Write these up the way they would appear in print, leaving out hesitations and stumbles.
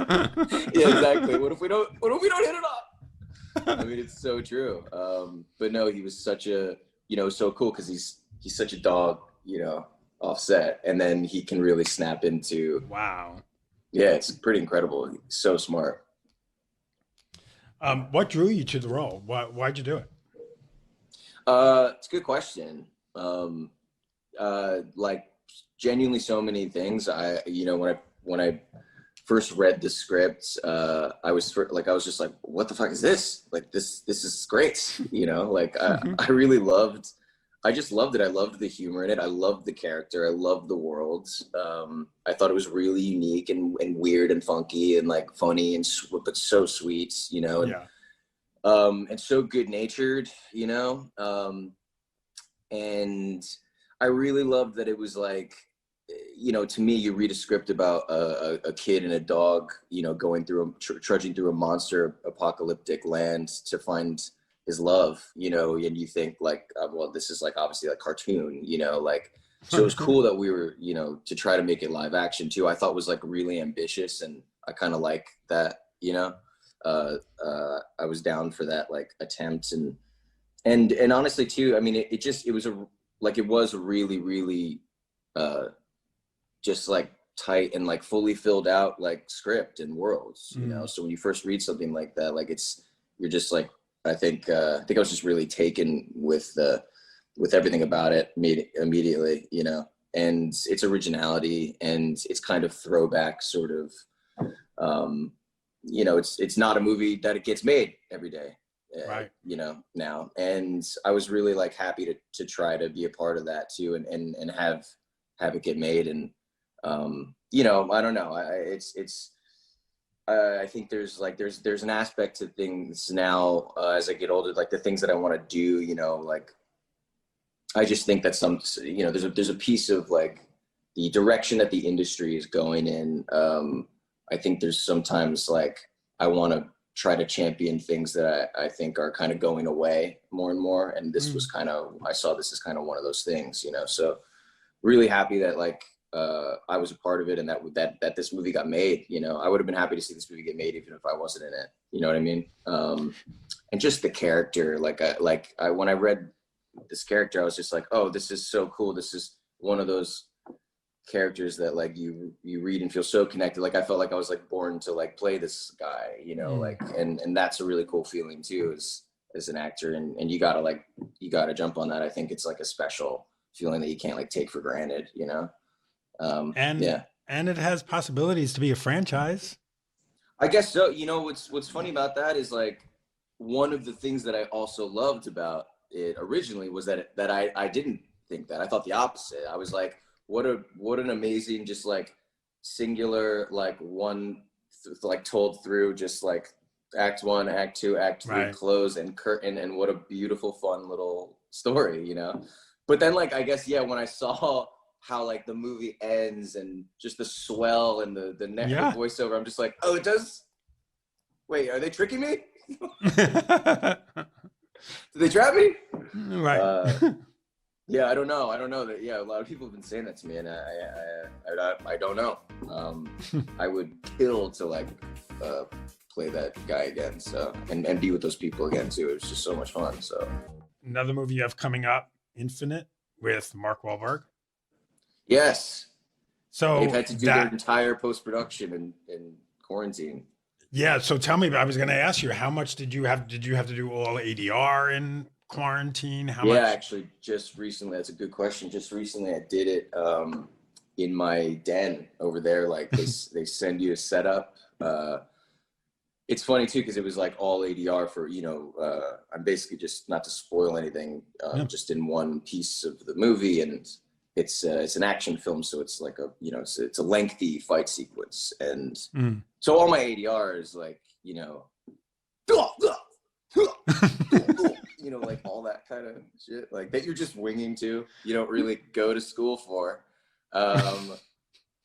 Yeah, exactly. What if we don't hit it off? I mean, it's so true. But no, he was such a, so cool because he's such a dog, offset, and then he can really snap into. Wow. Yeah, it's pretty incredible. He's so smart. What drew you to the role? Why'd you do it? It's a good question. Like genuinely so many things. When I first read the script, I was just like, what the fuck is this? Like this is great. Like I really loved. I just loved it. I loved the humor in it. I loved the character. I loved the world. I thought it was really unique and weird and funky and like funny but so sweet, Yeah. and so good natured, and I really loved that it was like, to me, you read a script about a kid and a dog, going through trudging through a monster apocalyptic land to find his love, and you think like, well, this is like obviously like cartoon, like, so it was cool that we were, to try to make it live action too. I thought was like really ambitious, and I kind of like that, I was down for that like attempt, and honestly too, I mean, it was a really, really, just like tight and like fully filled out like script and worlds, Mm. so when you first read something like that, like you're just like, I think I was just really taken with everything about it immediately, and its originality and its kind of throwback sort of, it's not a movie that it gets made every day, Right. now, and I was really like happy to try to be a part of that too, and have it get made, and I don't know, I think there's an aspect to things now, as I get older, like the things that I want to do, like I just think that there's a piece of like the direction that the industry is going in. I think there's sometimes like I want to try to champion things that I think are kind of going away more and more, and Mm. I saw this as kind of one of those things, so really happy that like, I was a part of it, and that this movie got made. I would have been happy to see this movie get made even if I wasn't in it. You know what I mean? And just the character, when I read this character, I was just like, oh, this is so cool. This is one of those characters that like you read and feel so connected. Like I felt like I was like born to like play this guy. Mm. Like, and that's a really cool feeling too, as an actor, and you gotta jump on that. I think it's like a special feeling that you can't like take for granted. And Yeah, and it has possibilities to be a franchise. I guess so. What's funny about that is like one of the things that I also loved about it originally was that I didn't think that. I thought the opposite. I was like, what an amazing, just like singular, like one, like told through, just like act one, act two, act three, Right. close and curtain, and what a beautiful, fun little story. But then like, I guess, yeah, when I saw how like the movie ends and just the swell and the Yeah. voiceover, I'm just like, oh, it does. Wait, are they tricking me? Did they trap me? Right. Uh, yeah, I don't know. I don't know that. Yeah, a lot of people have been saying that to me, and I don't know. I would kill to like play that guy again. So and be with those people again too. It was just so much fun. So Another movie you have coming up, Infinite, with Mark Wahlberg. yes, they've So had to do their that, entire post production in quarantine. yeah. So tell me, I was going to ask you, how much did you have? Did you have to do all ADR in quarantine? How Yeah, much? actually, just recently, that's a good question. Just recently, I did it in my den over there. Like they send you a setup. It's funny too because it was like all ADR for I'm basically, just not to spoil anything, Yeah. just in one piece of the movie, and it's an action film, so it's like it's a lengthy fight sequence, and Mm. so all my ADR is like like all that kind of shit, like that you're just winging to. You don't really go to school for. Um,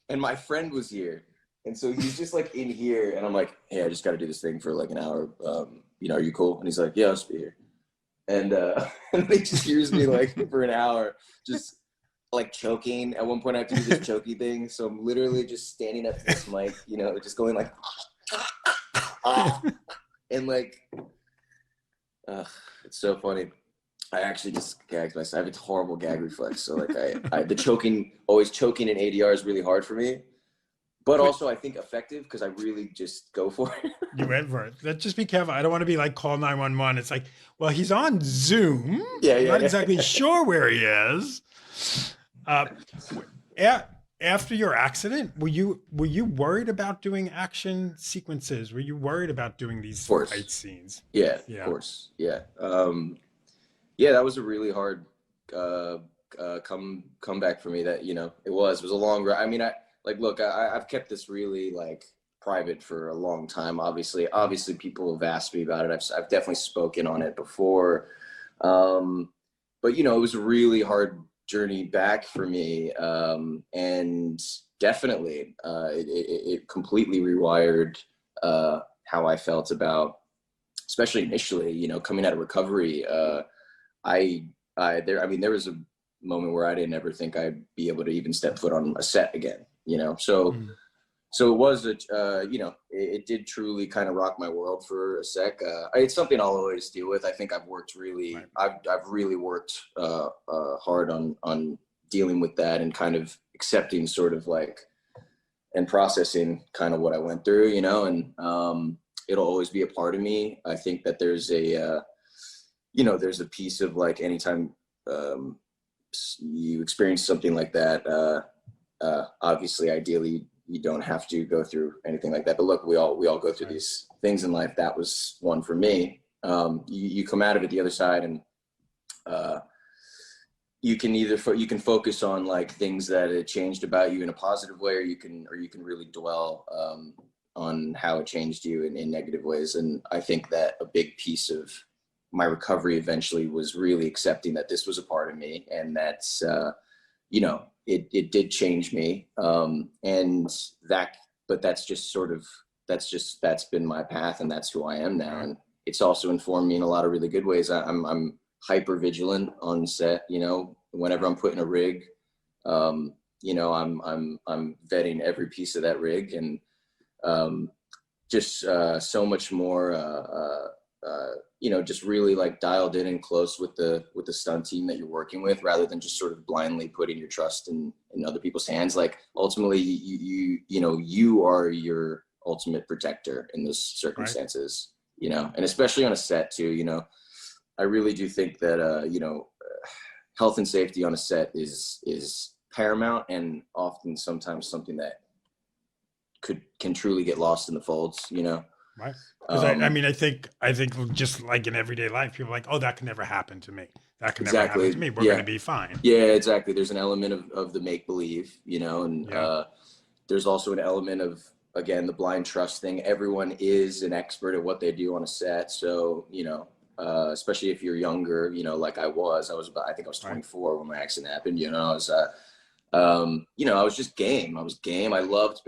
and my friend was here, and so he's just like in here, and I'm like, hey, I just got to do this thing for like an hour. Are you cool? And he's like, yeah, I'll just be here. And and he just hears me like for an hour, just like choking. At one point, I have to do this choky thing, so I'm literally just standing up to this mic, just going like. And like, it's so funny. I actually just gagged myself. I have a horrible gag reflex. So like the choking, always choking in ADR is really hard for me. But also I think effective because I really just go for it. You went for it. Just be careful. I don't want to be like call 911. It's like, well, he's on Zoom. Yeah, I'm yeah, not yeah. exactly sure where he is. Uh, After your accident, were you worried about doing action sequences? Were you worried about doing Of these fight course. scenes? Yeah, of Yeah. course. Yeah. Yeah, that was a really hard uh, comeback for me. That it was a long ride. I mean, look, I've kept this really like private for a long time. Obviously, people have asked me about it. I've definitely spoken on it before, but it was a really hard journey back for me, and definitely it completely rewired how I felt about, especially initially, coming out of recovery. I there was a moment where I didn't ever think I'd be able to even step foot on a set again, so Mm. it was it did truly kind of rock my world for a sec. It's something I'll always deal with. I think Right. I've really worked hard on dealing with that and kind of accepting sort of like and processing kind of what I went through, and it'll always be a part of me. I think that there's there's a piece of like anytime you experience something like that, obviously, ideally, you don't have to go through anything like that. But look, we all go through Right. these things in life. That was one for me. You come out of it the other side, and you can focus on like things that it changed about you in a positive way, or you can really dwell on how it changed you in negative ways. And I think that a big piece of my recovery eventually was really accepting that this was a part of me, and that's it did change me, and that's just sort of that's been my path, and that's who I am now. Right. And it's also informed me in a lot of really good ways. I'm hyper vigilant on set. Whenever I'm putting a rig, I'm vetting every piece of that rig, and just so much more just really like dialed in and close with the stunt team that you're working with, rather than just sort of blindly putting your trust in other people's hands. Like ultimately you are your ultimate protector in those Right. circumstances, and especially on a set too. I really do think that health and safety on a set is paramount, and often sometimes something that can truly get lost in the folds. Right. Because I mean, I think just like in everyday life, people are like, oh, that can never happen to me. That can never happen to Exactly. me. We're going to Yeah. be fine. Yeah, exactly. There's an element of the make believe, and Yeah. there's also an element of, again, the blind trust thing. Everyone is an expert at what they do on a set. So, especially if you're younger, like I was about, I think I was Right. 24 when my accident happened. I was, I was just game. I was game. I loved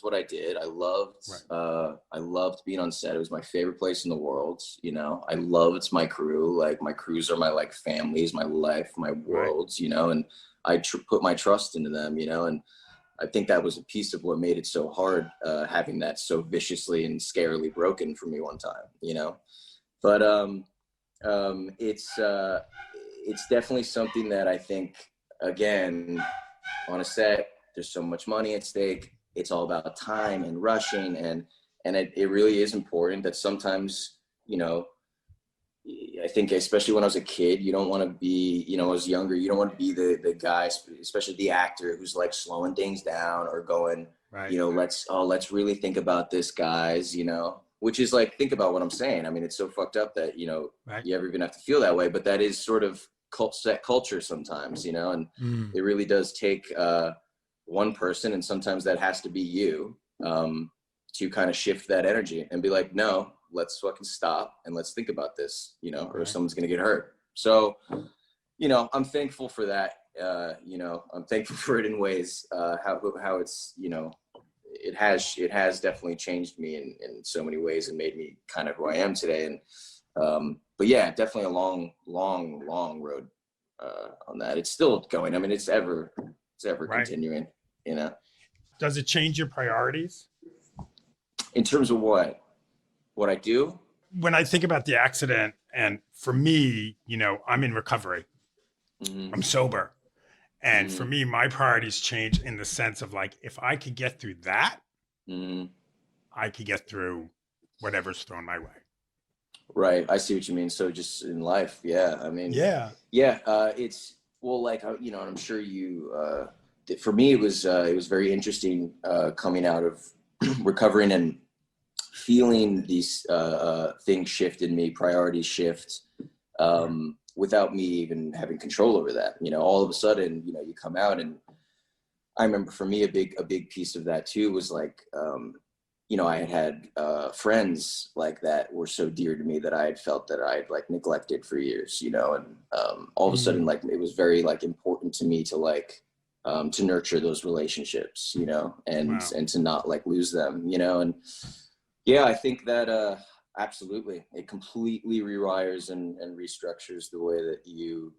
what I did. Right. I loved being on set. It was my favorite place in the world. I loved my crew. Like my crews are my like families, my life, my Right. worlds, and I put my trust into them, and I think that was a piece of what made it so hard, having that so viciously and scarily broken for me one time, but, it's definitely something that I think, again, on a set, there's so much money at stake. It's all about time and rushing, and it really is important that sometimes, I think especially when I was a kid, you don't want to be, I was younger, you don't want to be the guy, especially the actor, who's like slowing things down or going, Right. let's really think about this, guys, which is like, think about what I'm saying. I mean, it's so fucked up that, Right. you ever even have to feel that way, but that is sort of set culture sometimes, and Mm. it really does take one person, and sometimes that has to be you, to kind of shift that energy and be like, no, let's fucking stop and let's think about this, or Right. someone's gonna get hurt. So, I'm thankful for that. I'm thankful for it in ways, how it's, it has definitely changed me in so many ways and made me kind of who I am today. And but yeah, definitely a long road on that. It's still going. I mean, it's ever Right. continuing. Does it change your priorities? In terms of what? What I do? When I think about the accident, and for me, I'm in recovery, Hmm. I'm sober. And for Hmm. me, my priorities change in the sense of like, if I could get through that, Hmm. I could get through whatever's thrown my way. Right. I see what you mean. So just in life, yeah. I mean, Yeah. yeah. It's well, like and I'm sure you. For me, it was very interesting coming out of recovering and feeling these things shift in me, priorities shift, Right. without me even having control over that. All of a sudden, you come out, and I remember for me a big piece of that too was like, I had friends like that were so dear to me that I had felt that I had like neglected for years, and all of a sudden Mm, like it was very like important to me to like to nurture those relationships, and wow. and to not like lose them, and yeah, I think that absolutely it completely rewires and restructures the way that you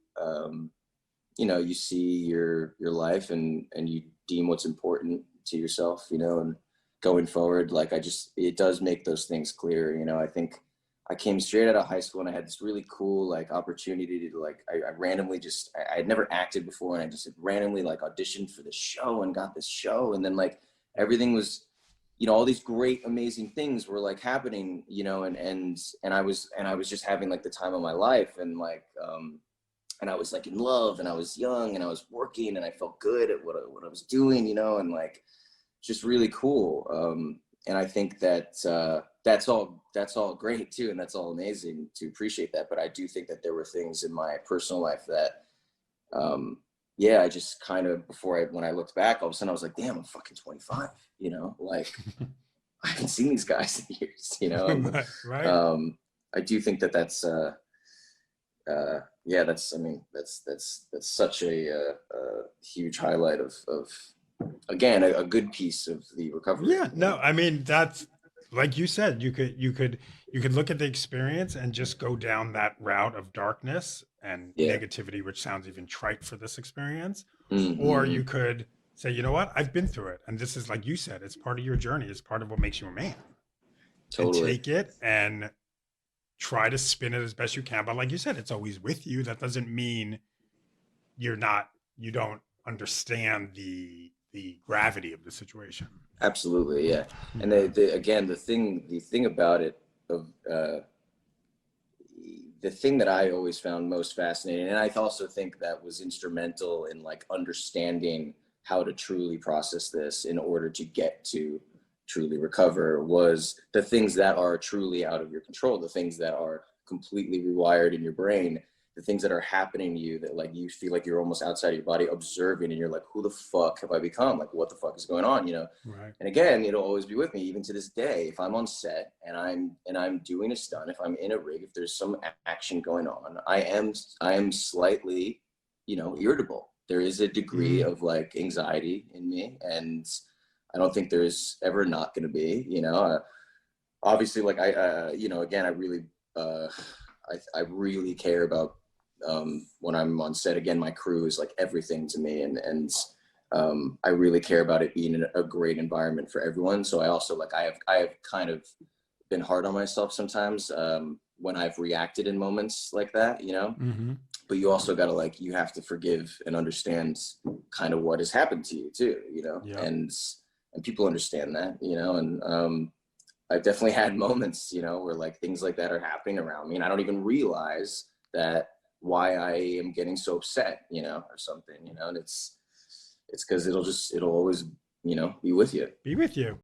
see your life, and you deem what's important to yourself, and going forward, like it does make those things clear. I think I came straight out of high school and I had this really cool like opportunity to like I randomly just I had never acted before, and I just randomly like auditioned for this show and got this show, and then like everything was, all these great amazing things were like happening, and I was just having like the time of my life, and like and I was like in love, and I was young, and I was working, and I felt good at what I was doing, and like just really cool. And I think that that's all great too, and that's all amazing to appreciate that. But I do think that there were things in my personal life that, yeah, I just kind of when I looked back, all of a sudden I was like, damn, I'm fucking 25, like I haven't seen these guys in years, and Right. Right. um, I do think that yeah, I mean, that's such a huge highlight of again a good piece of the recovery. Yeah. No, I mean, that's like you said, you could look at the experience and just go down that route of darkness and Yeah. negativity, which sounds even trite for this experience. Or Hmm. you could say, you know what, I've been through it. And this is like you said, it's part of your journey, it's part of what makes you a man. And Totally. take it and try to spin it as best you can. But like you said, it's always with you. That doesn't mean you don't understand the gravity of the situation. Absolutely. Yeah. And Yeah. again, the thing about it, of the thing that I always found most fascinating, and I also think that was instrumental in like understanding how to truly process this in order to get to truly recover, was the things that are truly out of your control, the things that are completely rewired in your brain, the things that are happening to you that like you feel like you're almost outside of your body observing, and you're like, who the fuck have I become? Like, what the fuck is going on? Right. And again, it'll always be with me even to this day. If I'm on set and I'm doing a stunt, if I'm in a rig, if there's some action going on, I am slightly, irritable. There is a degree Mm, of like anxiety in me, and I don't think there's ever not going to be. Obviously, like again, I really, uh, I really care about when I'm on set. Again, my crew is like everything to me, and I really care about it being a great environment for everyone. So I also like I have kind of been hard on myself sometimes when I've reacted in moments like that, mm-hmm. but you also got to like you have to forgive and understand kind of what has happened to you too, Yep. and people understand that, and I've definitely had moments, where like things like that are happening around me, and I don't even realize that why I am getting so upset, or something, and it's because it'll always, be with you. Be with you.